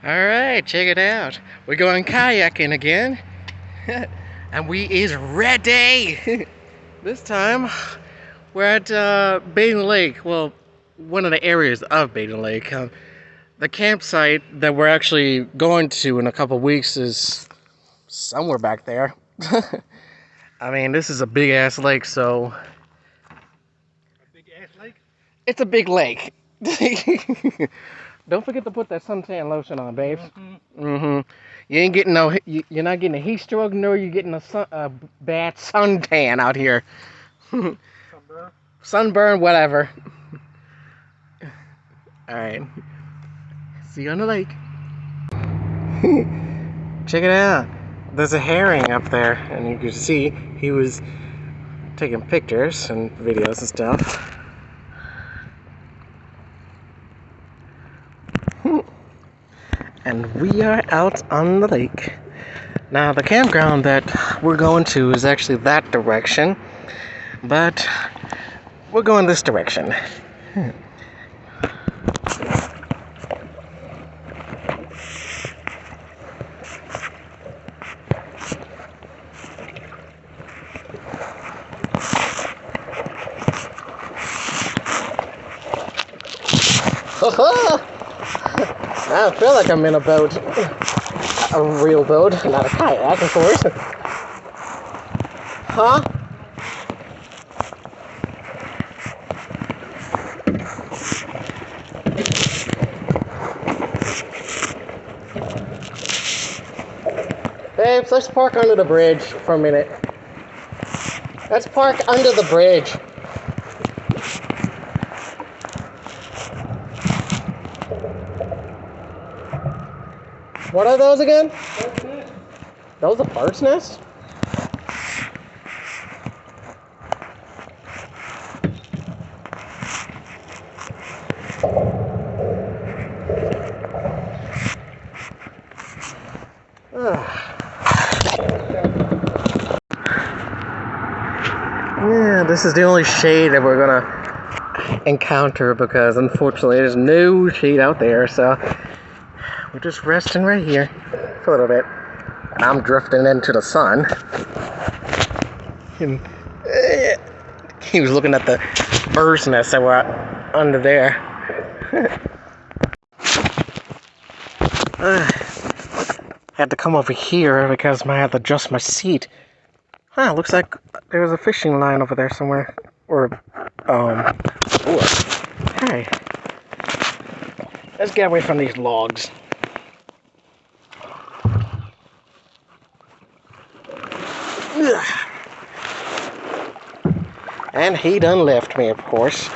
Alright, check it out. We're going kayaking again. And we is ready! This time, we're at Badin Lake. Well, one of the areas of Badin Lake. The campsite that we're actually going to in a couple weeks is somewhere back there. I mean, this is a big ass lake, so. A big ass lake? It's a big lake. Don't forget to put that suntan lotion on, babes. You ain't getting no. You're not getting a heat stroke, nor you getting a bad suntan out here. Sunburn? Sunburn, whatever. All right. See you on the lake. Check it out. There's a herring up there, and you can see he was taking pictures and videos and stuff. And we are out on the lake. Now, the campground that we're going to is actually that direction, but we're going this direction. I feel like I'm in a boat. A real boat, not a kayak, of course. Huh? Babes, let's park under the bridge for a minute. Let's park under the bridge. What are those again? Bird's nest. Those a bird's nest? Yeah, this is the only shade that we're gonna encounter because unfortunately there's no shade out there, so we're just resting right here for a little bit. And I'm drifting into the sun. And he was looking at the bird's nest that were under there. Had to come over here because I had to adjust my seat. Huh, looks like there's a fishing line over there somewhere. Or, hey. Let's get away from these logs. And he done left me, of course.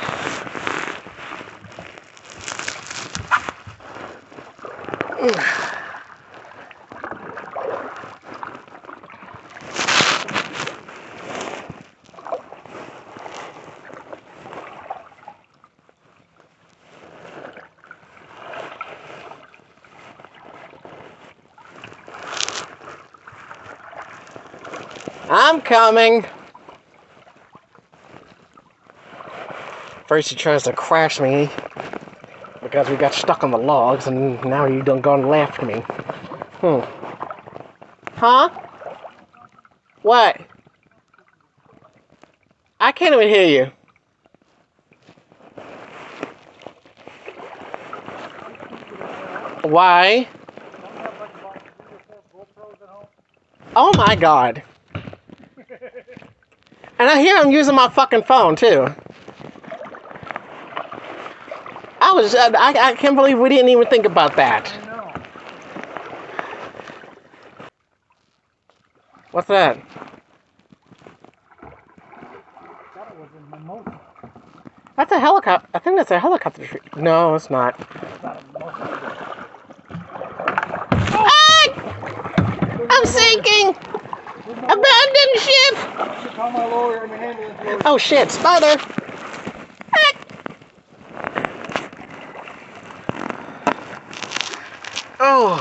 I'm coming. First he tries to crash me because we got stuck on the logs, and now he done gone left me. Huh? What? I can't even hear you. Why? Oh my god. And I hear him using my fucking phone too. I can't believe we didn't even think about that. I know. What's that? Thought it was a mimosa. That's a helicopter. I think that's a helicopter. No, it's not. It's not a mimosa. Ah! I'm sinking! Abandon ship! I should call my lawyer and the ambulance lawyer. Oh shit, spider! Oh!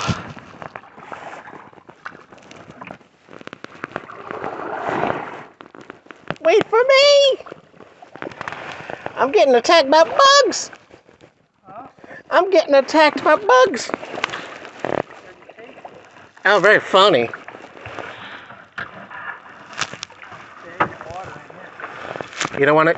Wait for me! I'm getting attacked by bugs! Huh? I'm getting attacked by bugs! Oh, very funny. There's water in here. You don't want it?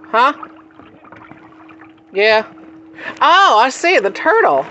Huh? Yeah. Oh, I see, the turtle.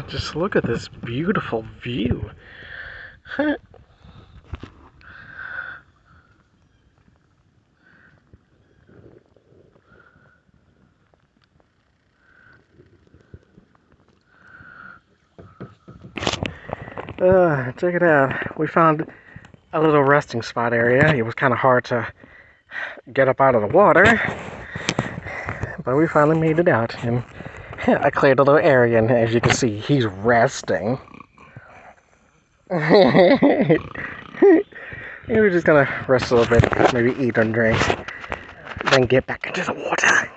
Just look at this beautiful view. Check it out. We found a little resting spot area. It was kind of hard to get up out of the water, but we finally made it out. And I cleared a little area, and as you can see, he's resting. We're just gonna rest a little bit, maybe eat and drink, then get back into the water.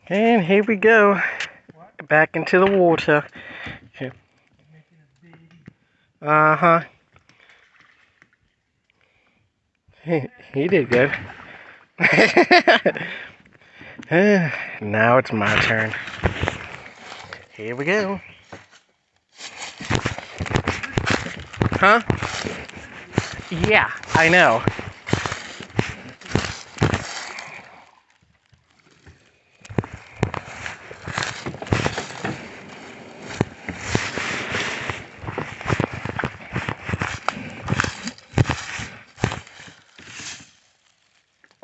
And here we go, back into the water. Uh-huh. He did good. Now it's my turn. Here we go. Huh? Yeah, I know.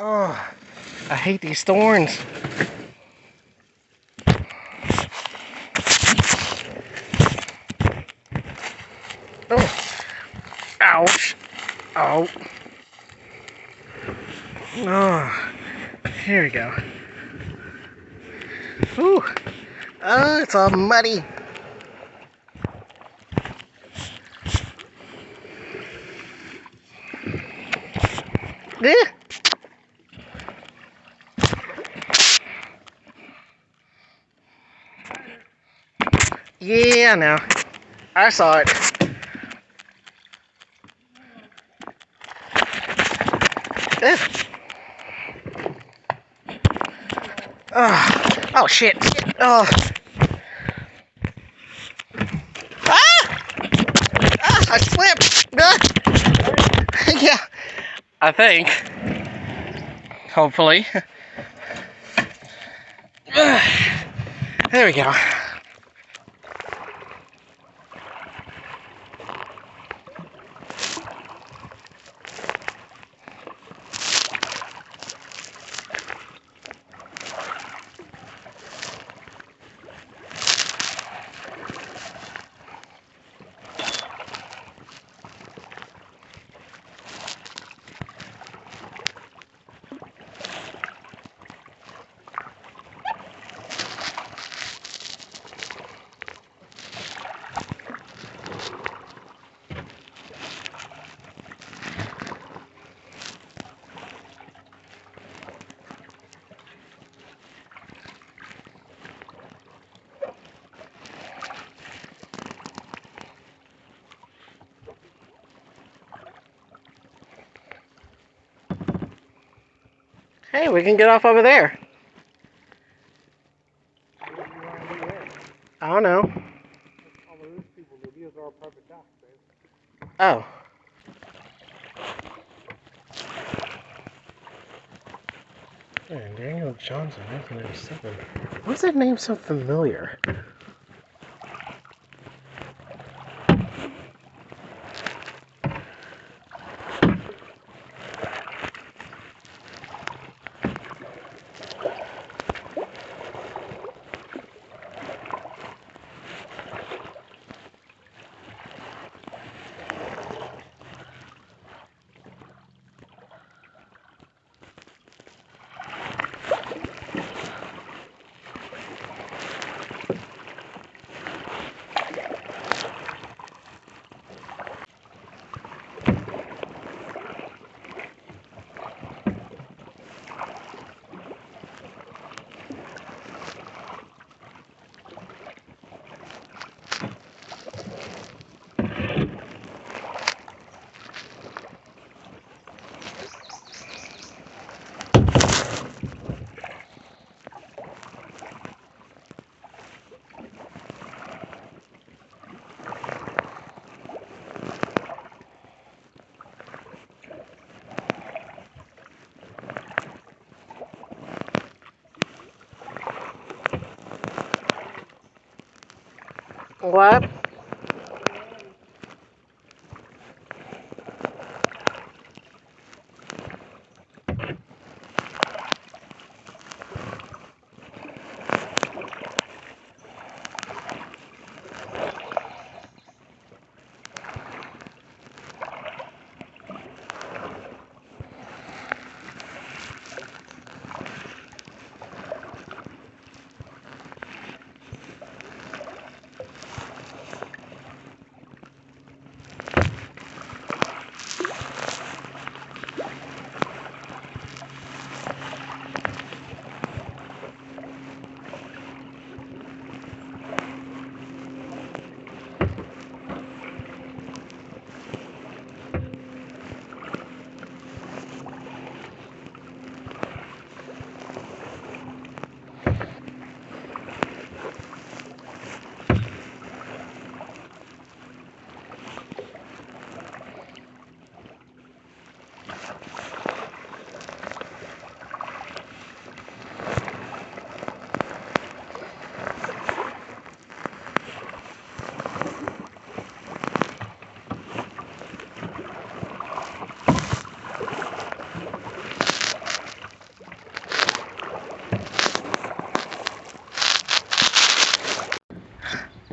Oh, I hate these thorns. Oh, ouch. Oh. Oh, here we go. Ooh. Oh, it's all muddy. Eh. Yeah, I know. I saw it. Eh. Oh, shit. Oh. Ah! Ah, I slipped. Ah. Yeah, I think. Hopefully. There we go. Hey, we can get off over there. I don't know. All those people, these are all private docks, babe. Oh. Daniel Johnson, 1997. Why does that name so familiar? What?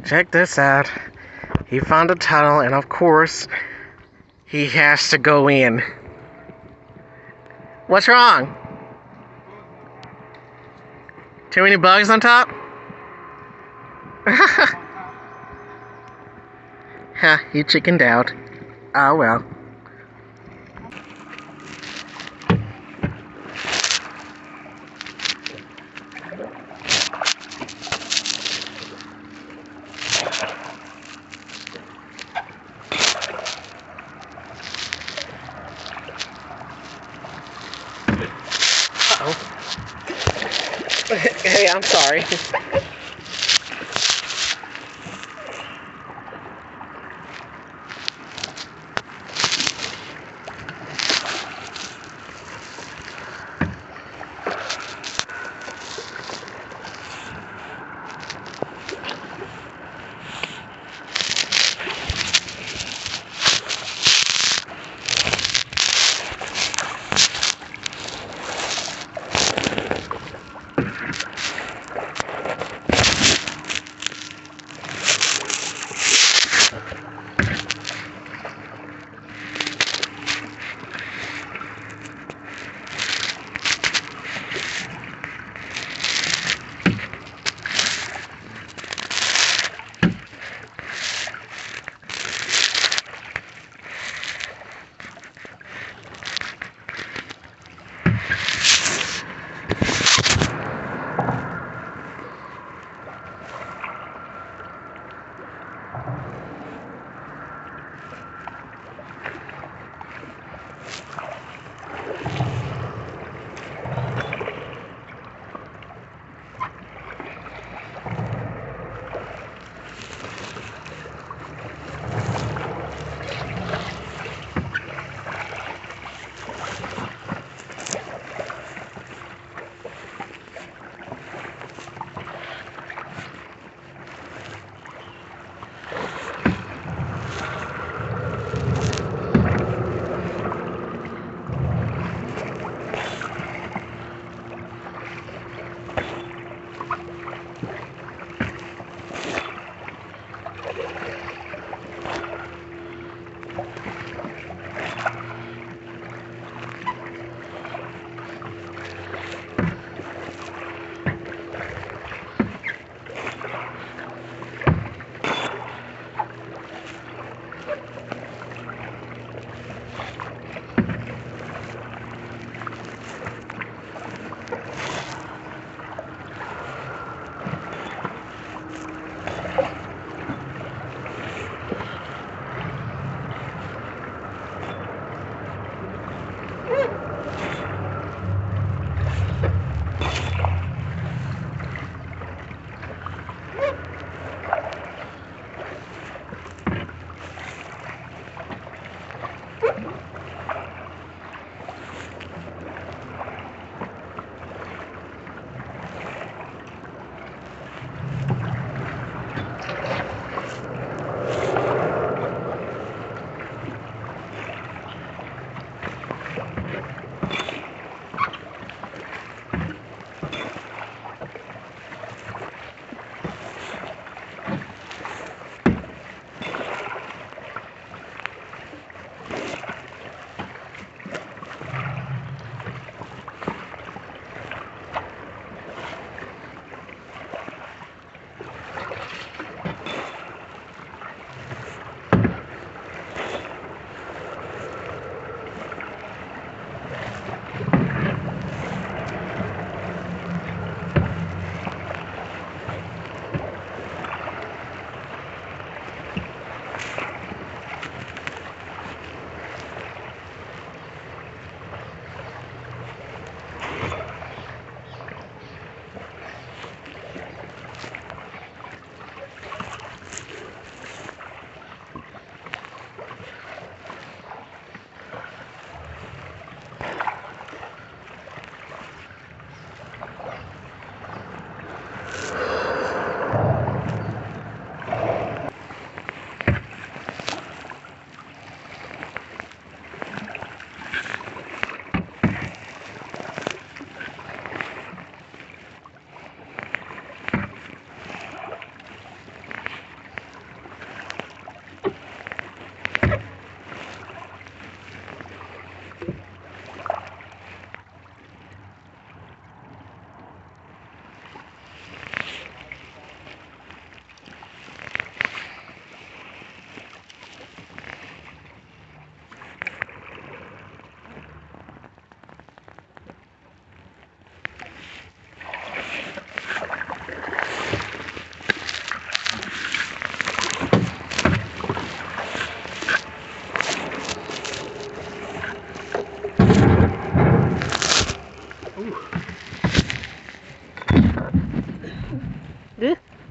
Check this out. He found a tunnel, and of course, he has to go in. What's wrong? Too many bugs on top? Ha, he chickened out. Oh well. Uh-oh. Hey, I'm sorry.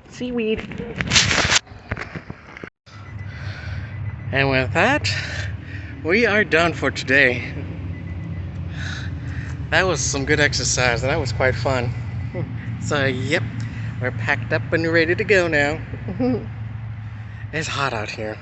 seaweed. And with that, we are done for today. That was some good exercise. That was quite fun. So, yep, we're packed up and ready to go now. It's hot out here.